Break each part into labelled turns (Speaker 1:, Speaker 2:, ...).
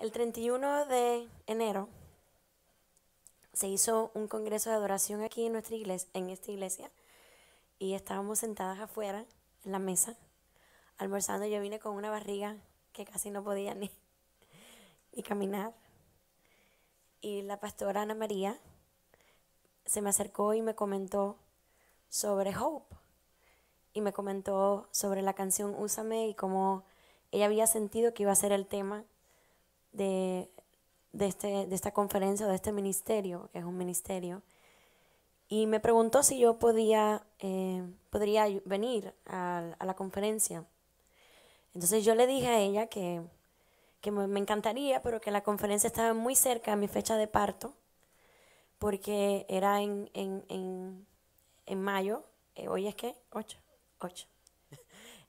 Speaker 1: El 31 de enero se hizo un congreso de adoración aquí en esta iglesia, y estábamos sentadas afuera en la mesa almorzando. Yo vine con una barriga que casi no podía ni caminar, y la pastora Ana María se me acercó y me comentó sobre Hope, y me comentó sobre la canción Úsame y cómo ella había sentido que iba a ser el tema de esta conferencia o de este ministerio, que es un ministerio. Y me preguntó si yo podría venir a la conferencia. Entonces yo le dije a ella que me encantaría, pero que la conferencia estaba muy cerca a mi fecha de parto, porque era en mayo. ¿Hoy es qué? 8.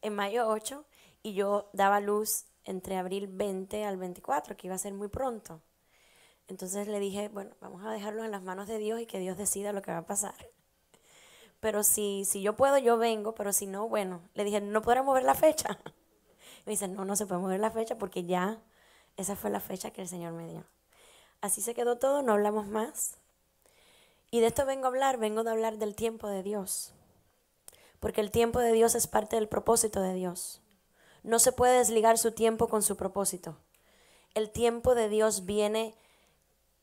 Speaker 1: En mayo 8, y yo daba luz entre abril 20 al 24, que iba a ser muy pronto. Entonces le dije, bueno, vamos a dejarlo en las manos de Dios y que Dios decida lo que va a pasar. Pero si yo puedo, yo vengo, pero si no, bueno. Le dije, ¿no podrá mover la fecha? Me dice, no se puede mover la fecha porque ya esa fue la fecha que el Señor me dio. Así se quedó todo, no hablamos más. Y de esto vengo de hablar del tiempo de Dios. Porque el tiempo de Dios es parte del propósito de Dios. No se puede desligar su tiempo con su propósito. El tiempo de Dios viene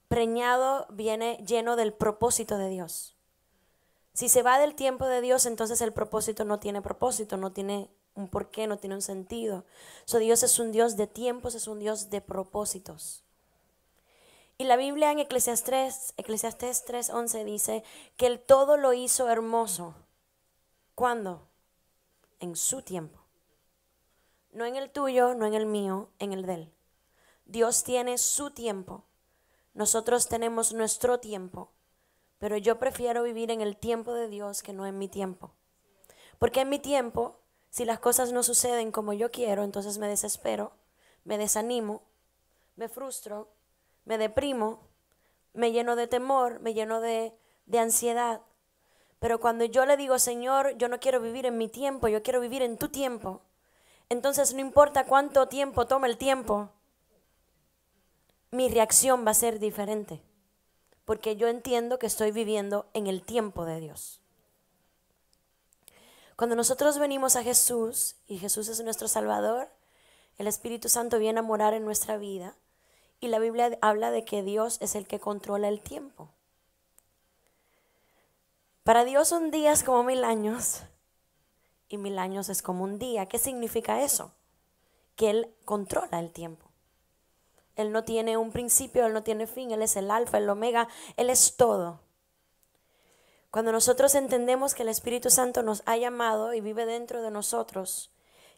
Speaker 1: preñado, viene lleno del propósito de Dios. Si se va del tiempo de Dios, entonces el propósito, no tiene un porqué, no tiene un sentido. Dios es un Dios de tiempos, es un Dios de propósitos. Y la Biblia en Eclesiastés 3:11 dice que el todo lo hizo hermoso. ¿Cuándo? En su tiempo. No en el tuyo, no en el mío, en el de Él. Dios tiene su tiempo. Nosotros tenemos nuestro tiempo. Pero yo prefiero vivir en el tiempo de Dios que no en mi tiempo. Porque en mi tiempo, si las cosas no suceden como yo quiero, entonces me desespero, me desanimo, me frustro, me deprimo, me lleno de temor, me lleno de ansiedad. Pero cuando yo le digo, Señor, yo no quiero vivir en mi tiempo, yo quiero vivir en tu tiempo, entonces no importa cuánto tiempo tome el tiempo, mi reacción va a ser diferente. Porque yo entiendo que estoy viviendo en el tiempo de Dios. Cuando nosotros venimos a Jesús, y Jesús es nuestro Salvador, el Espíritu Santo viene a morar en nuestra vida, y la Biblia habla de que Dios es el que controla el tiempo. Para Dios un día es como 1000 años, y 1000 años es como un día. ¿Qué significa eso? Que Él controla el tiempo. Él no tiene un principio, Él no tiene fin, Él es el alfa, el omega, Él es todo. Cuando nosotros entendemos que el Espíritu Santo nos ha llamado y vive dentro de nosotros,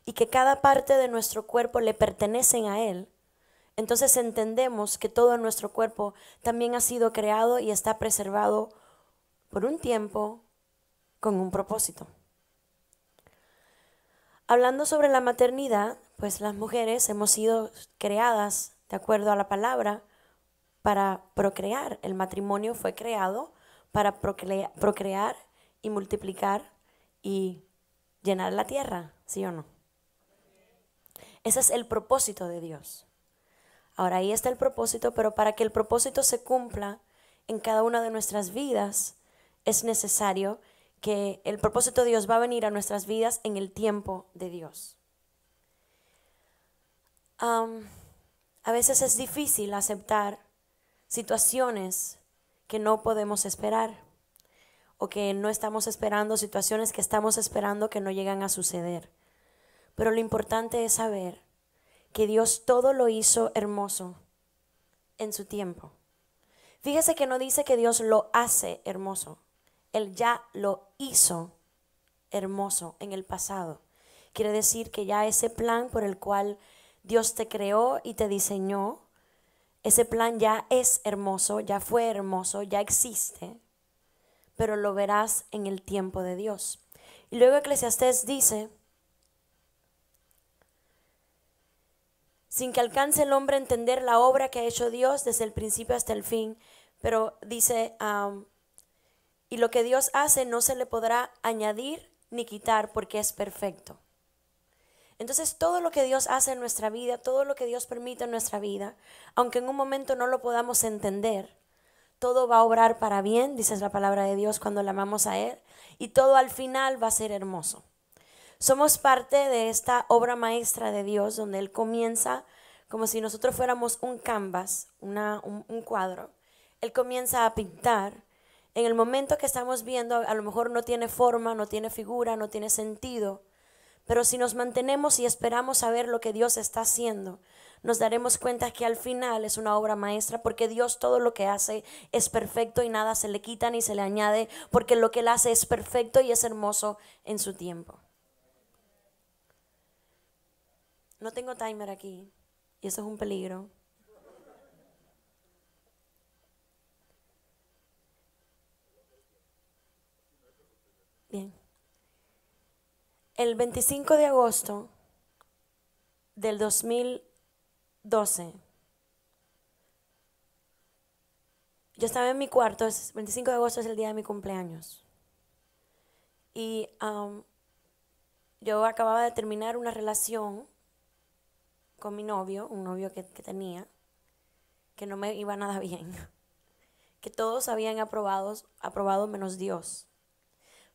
Speaker 1: y que cada parte de nuestro cuerpo le pertenecen a Él, entonces entendemos que todo nuestro cuerpo también ha sido creado y está preservado por un tiempo con un propósito. Hablando sobre la maternidad, pues las mujeres hemos sido creadas de acuerdo a la palabra para procrear. El matrimonio fue creado para procrear y multiplicar y llenar la tierra, ¿sí o no? Ese es el propósito de Dios. Ahora, ahí está el propósito, pero para que el propósito se cumpla en cada una de nuestras vidas, es necesario que el propósito de Dios va a venir a nuestras vidas en el tiempo de Dios. A veces es difícil aceptar situaciones que no podemos esperar, o que no estamos esperando, situaciones que estamos esperando que no llegan a suceder. Pero lo importante es saber que Dios todo lo hizo hermoso en su tiempo. Fíjese que no dice que Dios lo hace hermoso. Él ya lo hizo hermoso en el pasado. Quiere decir que ya ese plan por el cual Dios te creó y te diseñó, ese plan ya es hermoso, ya fue hermoso, ya existe, pero lo verás en el tiempo de Dios. Y luego Eclesiastés dice, sin que alcance el hombre a entender la obra que ha hecho Dios desde el principio hasta el fin, pero dice, y lo que Dios hace no se le podrá añadir ni quitar porque es perfecto. Entonces todo lo que Dios hace en nuestra vida, todo lo que Dios permite en nuestra vida, aunque en un momento no lo podamos entender, todo va a obrar para bien, dice la palabra de Dios, cuando le amamos a Él, y todo al final va a ser hermoso. Somos parte de esta obra maestra de Dios, donde Él comienza como si nosotros fuéramos un canvas, un cuadro. Él comienza a pintar. En el momento que estamos viendo, a lo mejor no tiene forma, no tiene figura, no tiene sentido, pero si nos mantenemos y esperamos a ver lo que Dios está haciendo, nos daremos cuenta que al final es una obra maestra, porque Dios todo lo que hace es perfecto y nada se le quita ni se le añade, porque lo que Él hace es perfecto y es hermoso en su tiempo. No tengo timer aquí y eso es un peligro. Bien. El 25 de agosto del 2012, yo estaba en mi cuarto. El 25 de agosto es el día de mi cumpleaños. Y yo acababa de terminar una relación con mi novio, un novio que tenía, que no me iba nada bien, que todos habían aprobado menos Dios.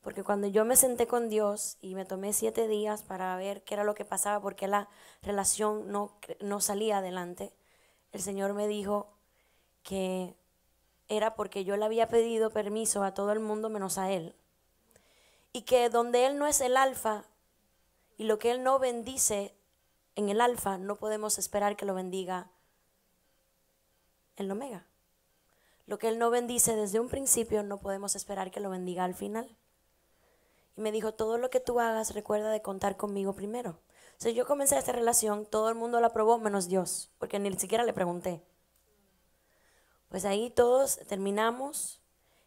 Speaker 1: Porque cuando yo me senté con Dios y me tomé 7 días para ver qué era lo que pasaba, porque la relación no salía adelante, el Señor me dijo que era porque yo le había pedido permiso a todo el mundo menos a Él. Y que donde Él no es el alfa y lo que Él no bendice en el alfa, no podemos esperar que lo bendiga en el omega. Lo que Él no bendice desde un principio, no podemos esperar que lo bendiga al final. Y me dijo, todo lo que tú hagas, recuerda de contar conmigo primero. Entonces yo comencé esta relación, todo el mundo la aprobó menos Dios, porque ni siquiera le pregunté. Pues ahí todos terminamos.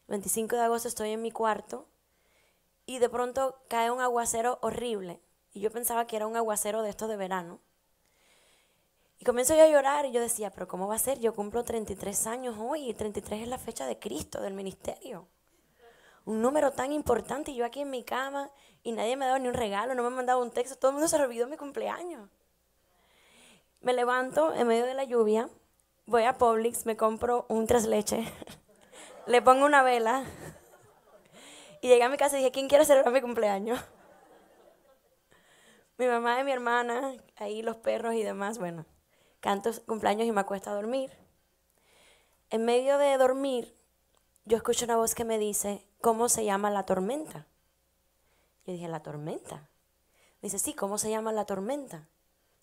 Speaker 1: 25 de agosto estoy en mi cuarto y de pronto cae un aguacero horrible. Y yo pensaba que era un aguacero de estos de verano. Y comienzo yo a llorar y yo decía, pero ¿cómo va a ser? Yo cumplo 33 años hoy y 33 es la fecha de Cristo, del ministerio. Un número tan importante y yo aquí en mi cama y nadie me ha dado ni un regalo, no me ha mandado un texto, todo el mundo se olvidó mi cumpleaños. Me levanto en medio de la lluvia, voy a Publix, me compro un 3 leche, le pongo una vela y llegué a mi casa y dije, ¿quién quiere celebrar mi cumpleaños? Mi mamá y mi hermana, ahí los perros y demás, bueno, canto cumpleaños y me acuesto a dormir. En medio de dormir, yo escucho una voz que me dice, ¿cómo se llama la tormenta? Yo dije, ¿la tormenta? Dice, sí, ¿cómo se llama la tormenta?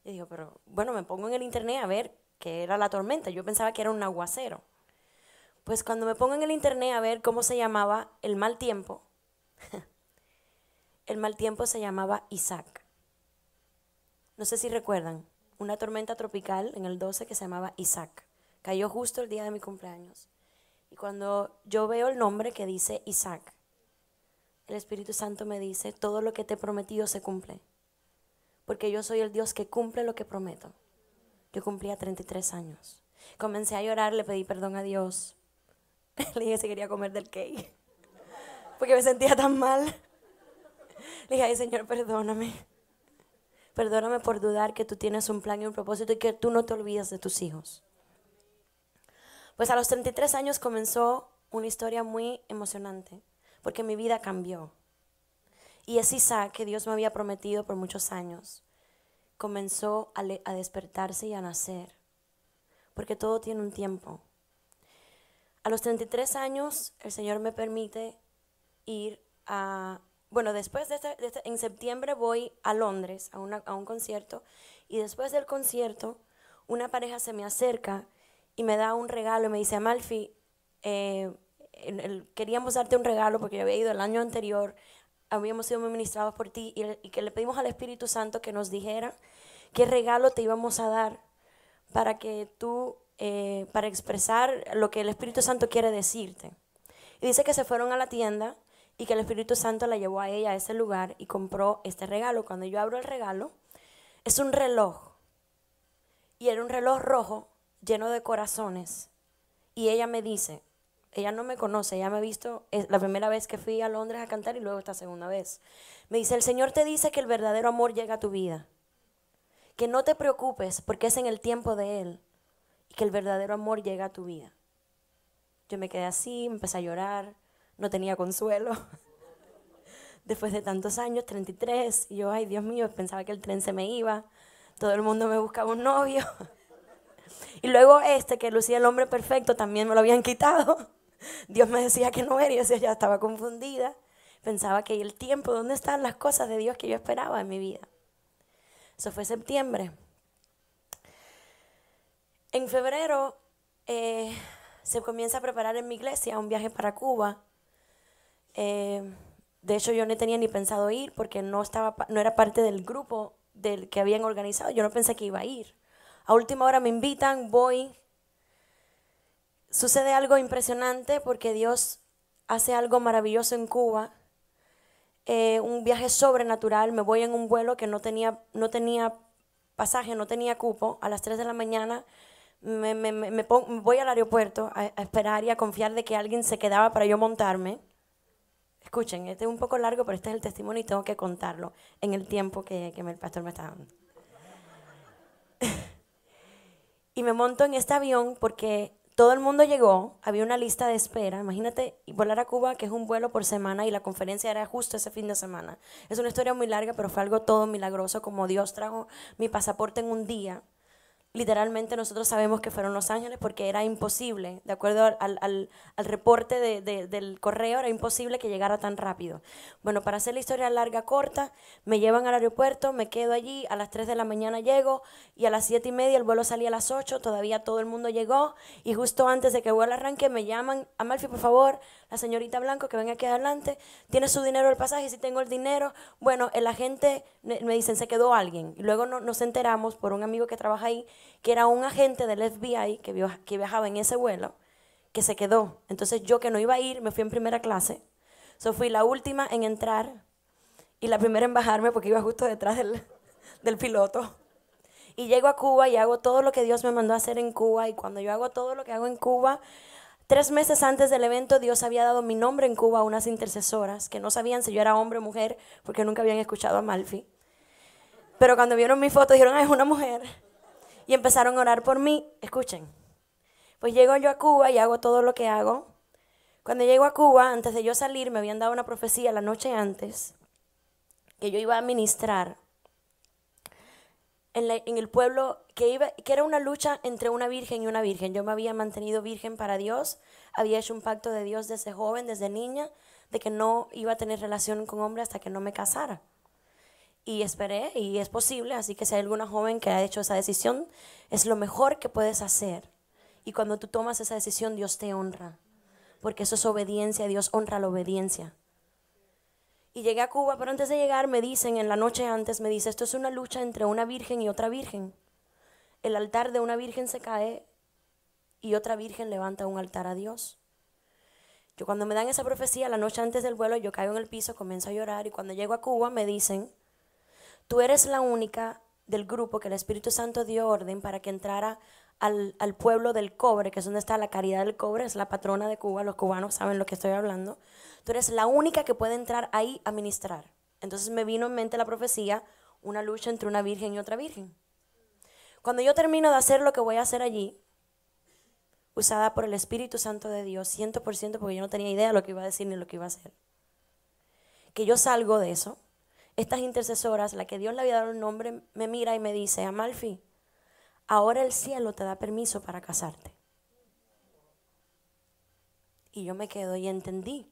Speaker 1: Yo digo, pero bueno, me pongo en el internet a ver qué era la tormenta. Yo pensaba que era un aguacero. Pues cuando me pongo en el internet a ver cómo se llamaba el mal tiempo, el mal tiempo se llamaba Isaac. No sé si recuerdan, una tormenta tropical en el 12 que se llamaba Isaac. Cayó justo el día de mi cumpleaños. Y cuando yo veo el nombre que dice Isaac, el Espíritu Santo me dice, todo lo que te he prometido se cumple. Porque yo soy el Dios que cumple lo que prometo. Yo cumplía 33 años. Comencé a llorar, le pedí perdón a Dios. Le dije si quería comer del cake. Porque me sentía tan mal. Le dije, ay Señor, perdóname. Perdóname por dudar que tú tienes un plan y un propósito y que tú no te olvidas de tus hijos. Pues a los 33 años comenzó una historia muy emocionante, porque mi vida cambió. Y ese Isaac que Dios me había prometido por muchos años, comenzó a despertarse y a nacer, porque todo tiene un tiempo. A los 33 años el Señor me permite ir después en septiembre voy a Londres a un concierto, y después del concierto una pareja se me acerca y me da un regalo y me dice, Amalfi, queríamos darte un regalo porque yo había ido el año anterior, habíamos sido muy ministrados por ti y que le pedimos al Espíritu Santo que nos dijera qué regalo te íbamos a dar para que tú, para expresar lo que el Espíritu Santo quiere decirte. Y dice que se fueron a la tienda y que el Espíritu Santo la llevó a ella a ese lugar y compró este regalo. Cuando yo abro el regalo, es un reloj. Y era un reloj rojo lleno de corazones. Y ella me dice, ella no me conoce, ella me ha visto la primera vez que fui a Londres a cantar y luego esta segunda vez. Me dice, el Señor te dice que el verdadero amor llega a tu vida. que no te preocupes porque es en el tiempo de Él y que el verdadero amor llega a tu vida. Yo me quedé así, me empecé a llorar, no tenía consuelo. Después de tantos años, 33, y yo, ay Dios mío, pensaba que el tren se me iba, todo el mundo me buscaba un novio. Y luego que lucía el hombre perfecto, también me lo habían quitado. Dios me decía que no era y yo ya estaba confundida. Pensaba que el tiempo, ¿dónde están las cosas de Dios que yo esperaba en mi vida? Eso fue septiembre. En febrero se comienza a preparar en mi iglesia un viaje para Cuba. De hecho, yo no tenía ni pensado ir porque no era parte del grupo del que habían organizado. Yo no pensé que iba a ir. A última hora me invitan, voy. Sucede algo impresionante porque Dios hace algo maravilloso en Cuba. Un viaje sobrenatural. Me voy en un vuelo que no tenía pasaje, no tenía cupo. A las 3 de la mañana voy al aeropuerto a esperar y a confiar de que alguien se quedaba para yo montarme. Escuchen, este es un poco largo, pero este es el testimonio y tengo que contarlo en el tiempo que el pastor me está dando. Y me monto en este avión porque todo el mundo llegó, había una lista de espera. Imagínate volar a Cuba, que es un vuelo por semana, y la conferencia era justo ese fin de semana. Es una historia muy larga, pero fue algo todo milagroso, como Dios trajo mi pasaporte en un día. Literalmente nosotros sabemos que fueron Los Ángeles porque era imposible, de acuerdo al reporte del correo, era imposible que llegara tan rápido. Bueno, para hacer la historia larga, corta, me llevan al aeropuerto, me quedo allí, a las 3 de la mañana llego y a las 7:30 el vuelo salía a las 8, todavía todo el mundo llegó y justo antes de que el vuelo arranque me llaman: Amalfi, por favor, la señorita Blanco que venga aquí adelante, ¿tiene su dinero del pasaje? Sí, tengo el dinero. Bueno, el agente, me dicen, se quedó alguien. Y luego nos enteramos por un amigo que trabaja ahí, que era un agente del FBI que viajaba en ese vuelo, que se quedó. Entonces yo, que no iba a ir, me fui en primera clase. Fui la última en entrar y la primera en bajarme porque iba justo detrás del piloto. Y llego a Cuba y hago todo lo que Dios me mandó a hacer en Cuba. Y cuando yo hago todo lo que hago en Cuba, 3 meses antes del evento, Dios había dado mi nombre en Cuba a unas intercesoras que no sabían si yo era hombre o mujer porque nunca habían escuchado a Amalfi. Pero cuando vieron mi foto dijeron: es una mujer. Y empezaron a orar por mí. Escuchen. Pues llego yo a Cuba y hago todo lo que hago. Cuando llego a Cuba, antes de yo salir, me habían dado una profecía la noche antes que yo iba a ministrar en el pueblo, que era una lucha entre una virgen y una virgen. Yo me había mantenido virgen para Dios, había hecho un pacto de Dios desde joven, desde niña, de que no iba a tener relación con hombre hasta que no me casara. Y esperé, y es posible, así que si hay alguna joven que ha hecho esa decisión, es lo mejor que puedes hacer. Y cuando tú tomas esa decisión, Dios te honra, porque eso es obediencia, Dios honra la obediencia. Y llegué a Cuba, pero antes de llegar me dicen, en la noche antes, me dice: esto es una lucha entre una virgen y otra virgen. El altar de una virgen se cae y otra virgen levanta un altar a Dios. Yo, cuando me dan esa profecía, la noche antes del vuelo, yo caigo en el piso, comienzo a llorar, y cuando llego a Cuba me dicen: tú eres la única del grupo que el Espíritu Santo dio orden para que entrara al pueblo del cobre, que es donde está la Caridad del Cobre, es la patrona de Cuba, los cubanos saben lo que estoy hablando. Tú eres la única que puede entrar ahí a ministrar. Entonces me vino en mente la profecía, una lucha entre una virgen y otra virgen. Cuando yo termino de hacer lo que voy a hacer allí, usada por el Espíritu Santo de Dios, 100%, porque yo no tenía idea de lo que iba a decir ni lo que iba a hacer, que yo salgo de eso, estas intercesoras, la que Dios le había dado el nombre, me mira y me dice: Amalfi, ahora el cielo te da permiso para casarte. Y yo me quedo y entendí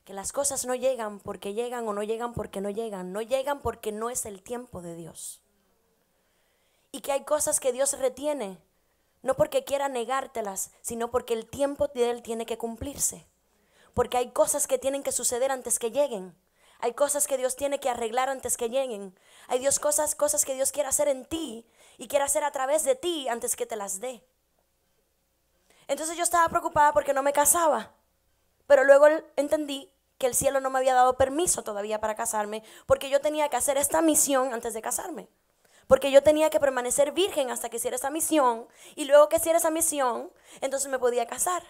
Speaker 1: que las cosas no llegan porque llegan, o no llegan porque no llegan. No llegan porque no es el tiempo de Dios. Y que hay cosas que Dios retiene, no porque quiera negártelas, sino porque el tiempo de Él tiene que cumplirse. Porque hay cosas que tienen que suceder antes que lleguen. Hay cosas que Dios tiene que arreglar antes que lleguen. Hay cosas que Dios quiere hacer en ti y quiere hacer a través de ti antes que te las dé. Entonces yo estaba preocupada porque no me casaba. Pero luego entendí que el cielo no me había dado permiso todavía para casarme, porque yo tenía que hacer esta misión antes de casarme. Porque yo tenía que permanecer virgen hasta que hiciera esa misión, y luego que hiciera esa misión, entonces me podía casar.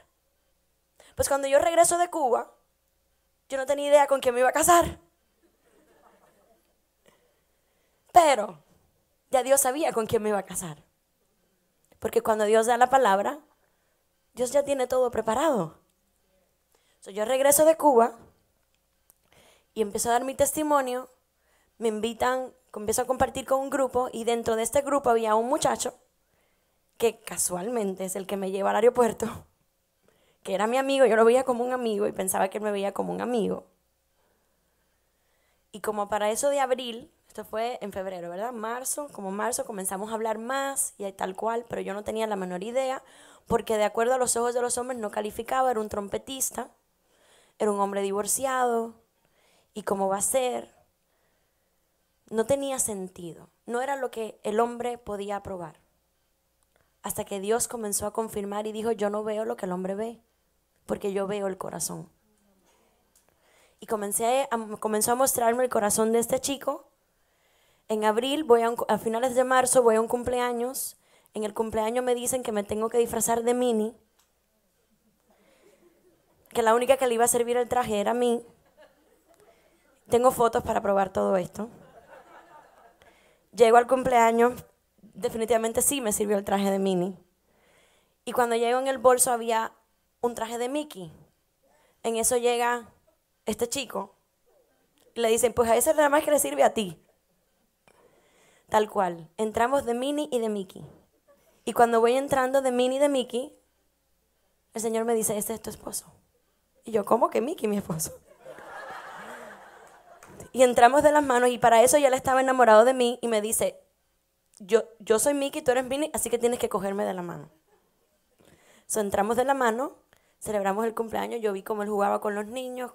Speaker 1: Pues cuando yo regreso de Cuba, yo no tenía idea con quién me iba a casar. Pero ya Dios sabía con quién me iba a casar. Porque cuando Dios da la palabra, Dios ya tiene todo preparado. Yo regreso de Cuba y empiezo a dar mi testimonio. Me invitan, empiezo a compartir con un grupo y dentro de este grupo había un muchacho que casualmente es el que me lleva al aeropuerto, que era mi amigo. Yo lo veía como un amigo y pensaba que él me veía como un amigo. Y como para eso de abril, esto fue en febrero, ¿verdad? Marzo comenzamos a hablar más y tal cual, pero yo no tenía la menor idea, porque de acuerdo a los ojos de los hombres no calificaba, era un trompetista, era un hombre divorciado, y cómo va a ser, no tenía sentido, no era lo que el hombre podía aprobar. Hasta que Dios comenzó a confirmar y dijo, yo no veo lo que el hombre ve, porque yo veo el corazón. Y comenzó a mostrarme el corazón de este chico. En abril, a finales de marzo, voy a un cumpleaños. En el cumpleaños me dicen que me tengo que disfrazar de Minnie, que la única que le iba a servir el traje era a mí. Tengo fotos para probar todo esto. Llego al cumpleaños, definitivamente sí me sirvió el traje de Minnie. Y cuando llego, en el bolso había un traje de Mickey. En eso llega este chico y le dicen, pues a ese nada más que le sirve a ti. Tal cual, entramos de Minnie y de Mickey. Y cuando voy entrando de Minnie y de Mickey, el Señor me dice, ese es tu esposo. Y yo, ¿cómo que Mickey, mi esposo? Y entramos de las manos y para eso ya él estaba enamorado de mí y me dice, yo soy Mickey, tú eres Minnie, así que tienes que cogerme de la mano. Entramos de la mano, celebramos el cumpleaños, yo vi cómo él jugaba con los niños,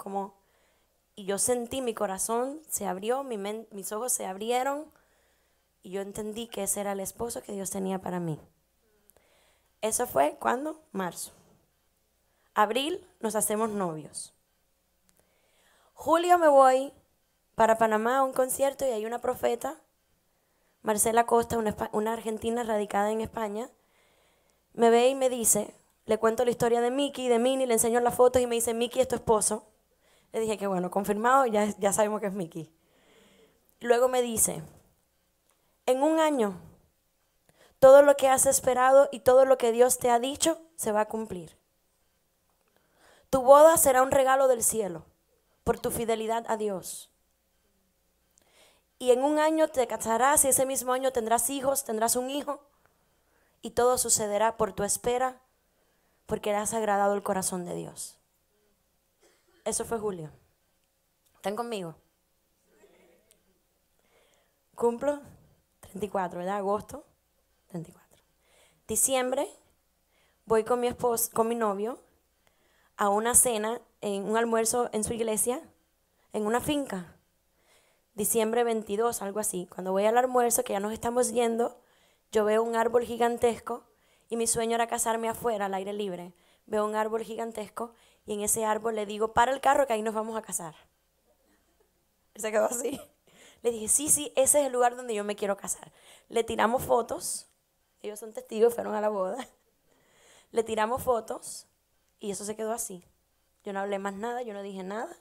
Speaker 1: y yo sentí mi corazón se abrió, mis ojos se abrieron y yo entendí que ese era el esposo que Dios tenía para mí. Eso fue, ¿cuándo? Marzo. Abril nos hacemos novios. Julio me voy para Panamá a un concierto y hay una profeta, Marcela Costa, una argentina radicada en España, me ve y me dice, le cuento la historia de Mickey, de Minnie, le enseño las fotos y me dice, Mickey es tu esposo. Le dije que bueno, confirmado, ya sabemos que es Mickey. Luego me dice, en un año, todo lo que has esperado y todo lo que Dios te ha dicho se va a cumplir. Tu boda será un regalo del cielo por tu fidelidad a Dios. Y en un año te casarás y ese mismo año tendrás hijos, tendrás un hijo y todo sucederá por tu espera porque le has agradado el corazón de Dios. Eso fue julio. ¿Están conmigo? Cumplo 34, ¿verdad? Agosto 34. Diciembre voy con mi esposo, con mi novio, a una cena, en un almuerzo en su iglesia, en una finca. Diciembre 22, algo así. Cuando voy al almuerzo, que ya nos estamos yendo, yo veo un árbol gigantesco y mi sueño era casarme afuera, al aire libre. Veo un árbol gigantesco y en ese árbol le digo, para el carro que ahí nos vamos a casar. Y se quedó así. Le dije, sí, ese es el lugar donde yo me quiero casar. Le tiramos fotos, ellos son testigos, fueron a la boda. Le tiramos fotos y eso se quedó así. Yo no hablé más nada, yo no dije nada.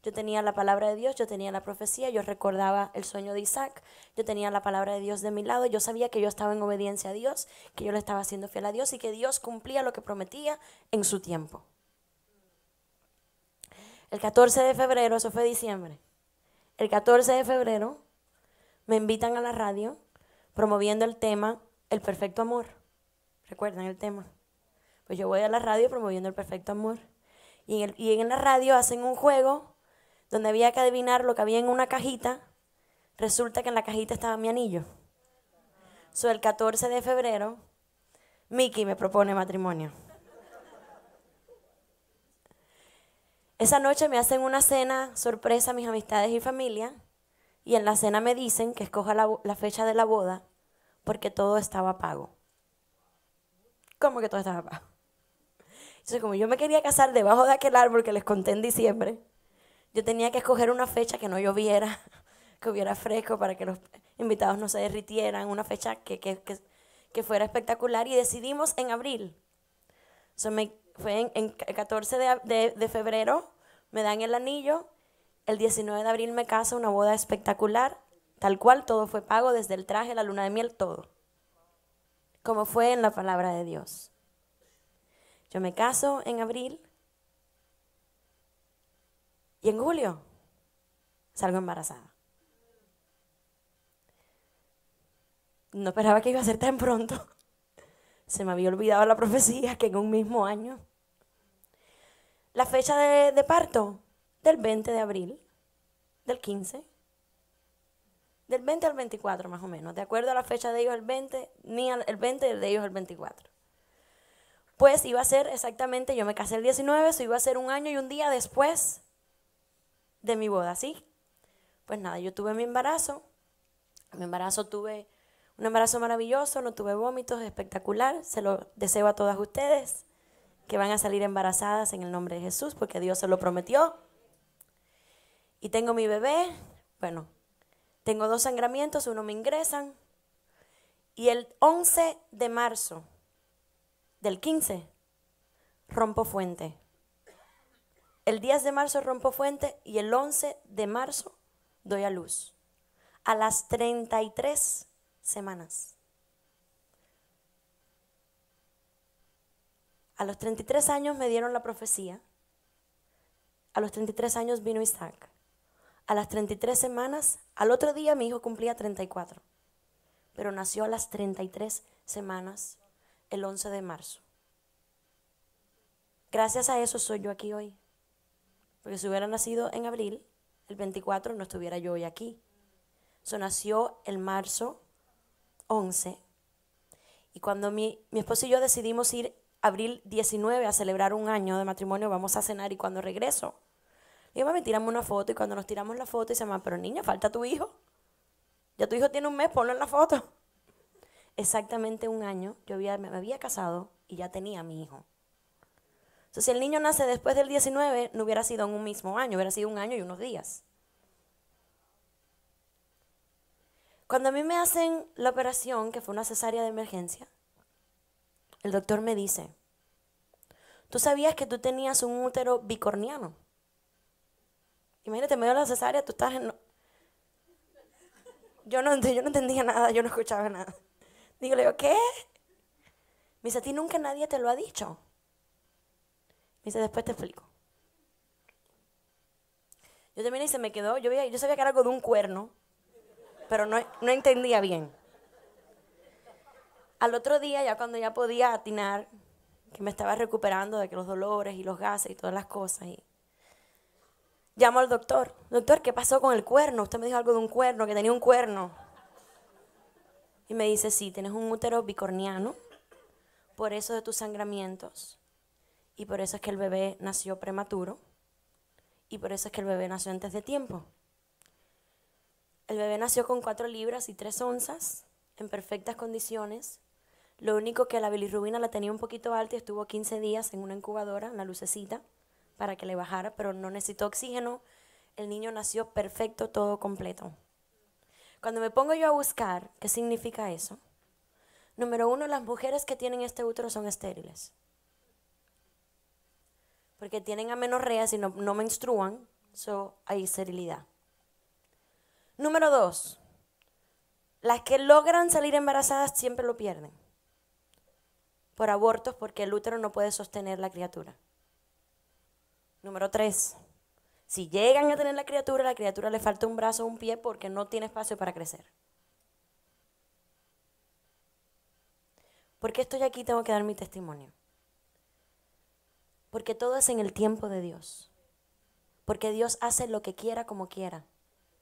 Speaker 1: Yo tenía la palabra de Dios, yo tenía la profecía, yo recordaba el sueño de Isaac, yo tenía la palabra de Dios de mi lado, yo sabía que yo estaba en obediencia a Dios, que yo le estaba haciendo fiel a Dios y que Dios cumplía lo que prometía en su tiempo. El 14 de febrero, eso fue diciembre, el 14 de febrero me invitan a la radio promoviendo el tema El Perfecto Amor. ¿Recuerdan el tema? Pues yo voy a la radio promoviendo el perfecto amor. Y en la radio hacen un juego donde había que adivinar lo que había en una cajita. Resulta que en la cajita estaba mi anillo. El 14 de febrero, Mickey me propone matrimonio. Esa noche me hacen una cena sorpresa a mis amistades y familia. Y en la cena me dicen que escoja la fecha de la boda porque todo estaba pago. ¿Cómo que todo estaba pago? Entonces, como yo me quería casar debajo de aquel árbol que les conté en diciembre, yo tenía que escoger una fecha que no lloviera, que hubiera fresco para que los invitados no se derritieran, una fecha que fuera espectacular y decidimos en abril. Fue el 14 de febrero, me dan el anillo, el 19 de abril me caso, una boda espectacular, Tal cual, todo fue pago, desde el traje, la luna de miel, todo. Como fue en la palabra de Dios. Yo me caso en abril y en julio salgo embarazada. No esperaba que iba a ser tan pronto. Se me había olvidado la profecía que en un mismo año. La fecha de parto, del 20 de abril, del 15. Del 20 al 24 más o menos. De acuerdo a la fecha de ellos el 20, el 20 y el de ellos el 24. Pues iba a ser exactamente, yo me casé el 19, eso iba a ser un año y un día después de mi boda, ¿sí? Pues nada, yo tuve mi embarazo. Tuve un embarazo maravilloso, no tuve vómitos, espectacular. Se lo deseo a todas ustedes que van a salir embarazadas en el nombre de Jesús, porque Dios se lo prometió. Y tengo mi bebé, bueno, tengo 2 sangramientos, uno me ingresan. Y el 11 de marzo del 15 rompo fuente. El 10 de marzo rompo fuente y el 11 de marzo doy a luz. A las 33 semanas. A los 33 años me dieron la profecía. A los 33 años vino Isaac. A las 33 semanas, al otro día mi hijo cumplía 34. Pero nació a las 33 semanas, el 11 de marzo. Gracias a eso soy yo aquí hoy. Porque si hubiera nacido en abril, el 24, no estuviera yo hoy aquí. Eso nació el marzo 11. Y cuando mi esposo y yo decidimos ir abril 19 a celebrar un año de matrimonio, vamos a cenar y cuando regreso, le digo, mami, tiramos una foto. Y cuando nos tiramos la foto, dice, mamá, pero niña, falta tu hijo. Ya tu hijo tiene un mes, ponlo en la foto. Exactamente un año, me había casado y ya tenía a mi hijo. Entonces, si el niño nace después del 19, no hubiera sido en un mismo año, hubiera sido un año y unos días. Cuando a mí me hacen la operación, que fue una cesárea de emergencia, el doctor me dice, ¿tú sabías que tú tenías un útero bicorniano? Imagínate, en medio de la cesárea, tú estás en... Yo no entendía nada, yo no escuchaba nada. Digo, le digo, ¿qué? Me dice, a ti nunca nadie te lo ha dicho. Me dice, después te explico. Yo terminé y se me quedó, yo sabía que era algo de un cuerno, pero no entendía bien. Al otro día, ya cuando ya podía atinar, que me estaba recuperando de que los dolores y los gases y todas las cosas, y llamo al doctor. Doctor, ¿qué pasó con el cuerno? Usted me dijo algo de un cuerno, que tenía un cuerno. Y me dice, sí, tienes un útero bicorniano, por eso de tus sangramientos, y por eso es que el bebé nació prematuro, y por eso es que el bebé nació antes de tiempo. El bebé nació con 4 libras y 3 onzas, en perfectas condiciones. Lo único que la bilirrubina la tenía un poquito alta y estuvo 15 días en una incubadora, en la lucecita, para que le bajara, pero no necesitó oxígeno. El niño nació perfecto, todo completo. Cuando me pongo yo a buscar qué significa eso, número 1, las mujeres que tienen este útero son estériles. Porque tienen amenorreas y no menstruan, hay esterilidad. Número 2, las que logran salir embarazadas siempre lo pierden. Por abortos, porque el útero no puede sostener la criatura. Número 3, si llegan a tener la criatura le falta un brazo o un pie porque no tiene espacio para crecer. ¿Por qué estoy aquí? Tengo que dar mi testimonio. Porque todo es en el tiempo de Dios. Porque Dios hace lo que quiera como quiera.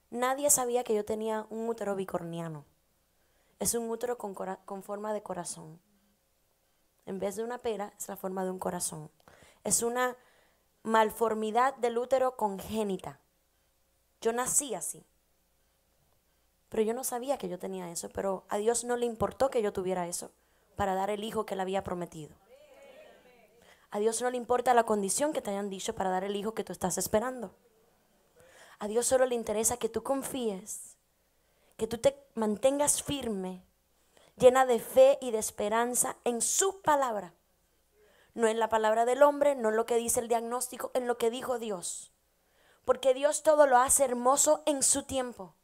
Speaker 1: Nadie sabía que yo tenía un útero bicorniano. Es un útero con forma de corazón. En vez de una pera, es la forma de un corazón. Es una malformidad del útero congénita. Yo nací así. Pero yo no sabía que yo tenía eso. Pero a Dios no le importó que yo tuviera eso para dar el hijo que él había prometido. A Dios no le importa la condición que te hayan dicho para dar el hijo que tú estás esperando. A Dios solo le interesa que tú confíes, que tú te mantengas firme, llena de fe y de esperanza en su palabra. No en la palabra del hombre, no en lo que dice el diagnóstico, en lo que dijo Dios. Porque Dios todo lo hace hermoso en su tiempo.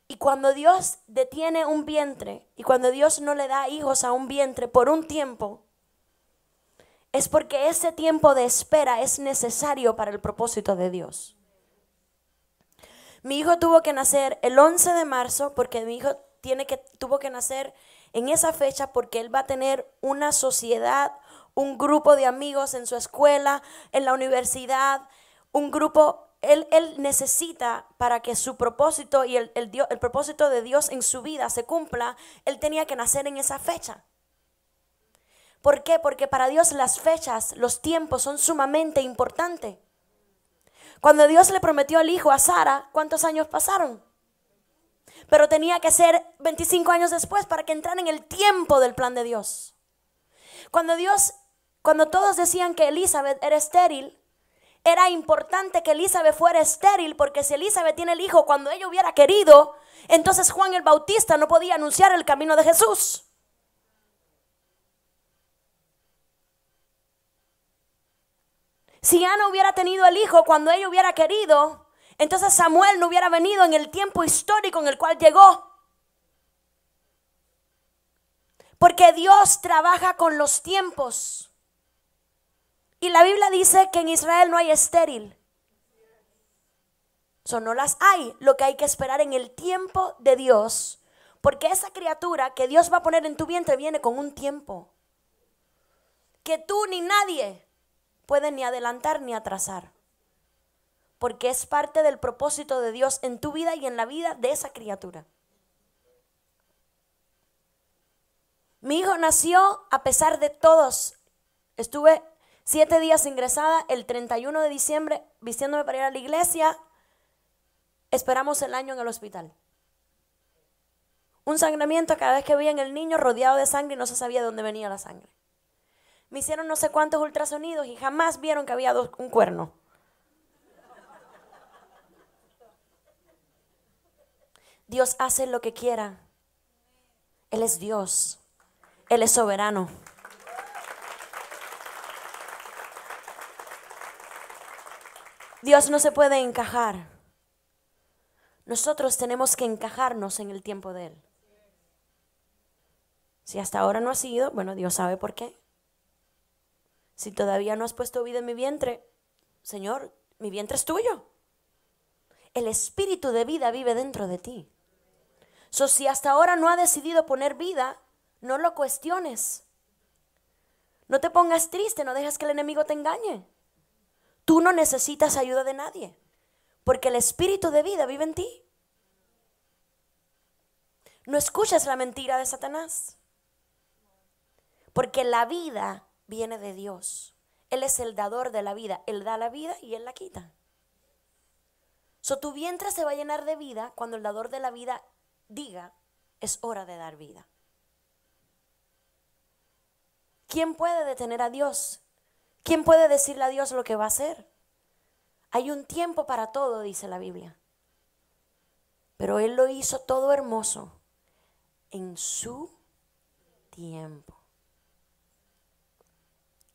Speaker 1: Y cuando Dios detiene un vientre y cuando Dios no le da hijos a un vientre por un tiempo, es porque ese tiempo de espera es necesario para el propósito de Dios. Mi hijo tuvo que nacer el 11 de marzo porque mi hijo tuvo que nacer en esa fecha porque él va a tener una sociedad, un grupo de amigos en su escuela, en la universidad, un grupo. Él necesita, para que su propósito y el propósito de Dios en su vida se cumpla, él tenía que nacer en esa fecha. ¿Por qué? Porque para Dios las fechas, los tiempos son sumamente importantes. Cuando Dios le prometió el hijo a Sara, ¿cuántos años pasaron? Pero tenía que ser 25 años después para que entrara en el tiempo del plan de Dios. Cuando todos decían que Elizabeth era estéril, era importante que Elizabeth fuera estéril, porque si Elizabeth tiene el hijo cuando ella hubiera querido, entonces Juan el Bautista no podía anunciar el camino de Jesús. Si Ana hubiera tenido el hijo cuando ella hubiera querido, entonces Samuel no hubiera venido en el tiempo histórico en el cual llegó. Porque Dios trabaja con los tiempos. Y la Biblia dice que en Israel no hay estéril. No las hay. Lo que hay que esperar en el tiempo de Dios. Porque esa criatura que Dios va a poner en tu vientre viene con un tiempo que tú ni nadie puede ni adelantar ni atrasar. Porque es parte del propósito de Dios en tu vida y en la vida de esa criatura. Mi hijo nació a pesar de todos. Estuve 7 días ingresada, el 31 de diciembre vistiéndome para ir a la iglesia. Esperamos el año en el hospital. Un sangramiento cada vez que veían el niño rodeado de sangre y no se sabía de dónde venía la sangre. Me hicieron no sé cuántos ultrasonidos y jamás vieron que había un cuerno. Dios hace lo que quiera. Él es Dios. Él es soberano. Dios no se puede encajar. Nosotros tenemos que encajarnos en el tiempo de Él. Si hasta ahora no ha sido, bueno, Dios sabe por qué. Si todavía no has puesto vida en mi vientre, Señor, mi vientre es tuyo. El espíritu de vida vive dentro de ti. Si hasta ahora no ha decidido poner vida, no lo cuestiones. No te pongas triste, no dejes que el enemigo te engañe. Tú no necesitas ayuda de nadie, porque el espíritu de vida vive en ti. No escuches la mentira de Satanás, porque la vida viene de Dios. Él es el dador de la vida. Él da la vida y Él la quita. Tu vientre se va a llenar de vida cuando el dador de la vida diga, es hora de dar vida. ¿Quién puede detener a Dios? ¿Quién puede decirle a Dios lo que va a hacer? Hay un tiempo para todo, dice la Biblia. Pero Él lo hizo todo hermoso en su tiempo.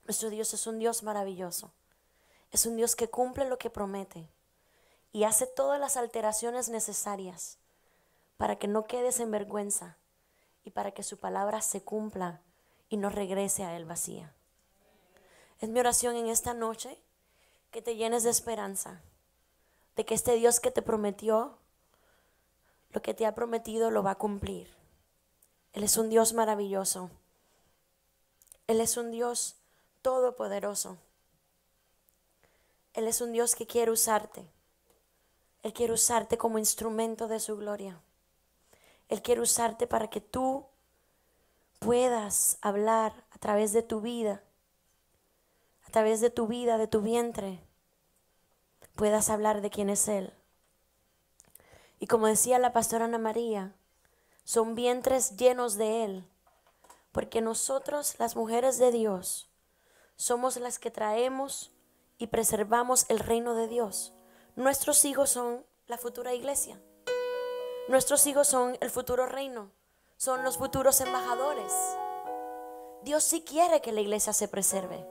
Speaker 1: Nuestro Dios es un Dios maravilloso. Es un Dios que cumple lo que promete y hace todas las alteraciones necesarias para que no quedes en vergüenza y para que su palabra se cumpla y no regrese a Él vacía. Es mi oración en esta noche que te llenes de esperanza, de que este Dios que te prometió, lo que te ha prometido lo va a cumplir. Él es un Dios maravilloso. Él es un Dios todopoderoso. Él es un Dios que quiere usarte. Él quiere usarte como instrumento de su gloria. Él quiere usarte para que tú puedas hablar a través de tu vida, a través de tu vida, de tu vientre, puedas hablar de quién es Él. Y como decía la pastora Ana María, son vientres llenos de Él, porque nosotros, las mujeres de Dios, somos las que traemos y preservamos el reino de Dios. Nuestros hijos son la futura iglesia. Nuestros hijos son el futuro reino. Son los futuros embajadores. Dios sí quiere que la iglesia se preserve.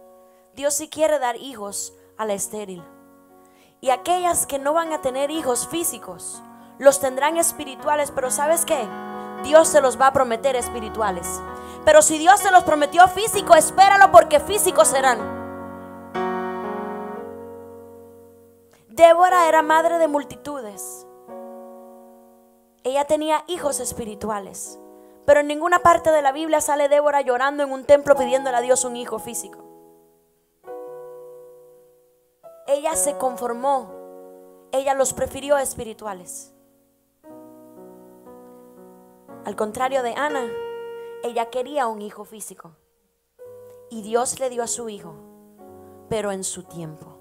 Speaker 1: Dios sí quiere dar hijos a la estéril. Y aquellas que no van a tener hijos físicos, los tendrán espirituales, pero ¿sabes qué? Dios se los va a prometer espirituales. Pero si Dios se los prometió físico, espéralo, porque físicos serán. Débora era madre de multitudes. Ella tenía hijos espirituales. Pero en ninguna parte de la Biblia sale Débora llorando en un templo pidiéndole a Dios un hijo físico. Ella se conformó. Ella los prefirió espirituales. Al contrario de Ana, ella quería un hijo físico. Y Dios le dio a su hijo, pero en su tiempo.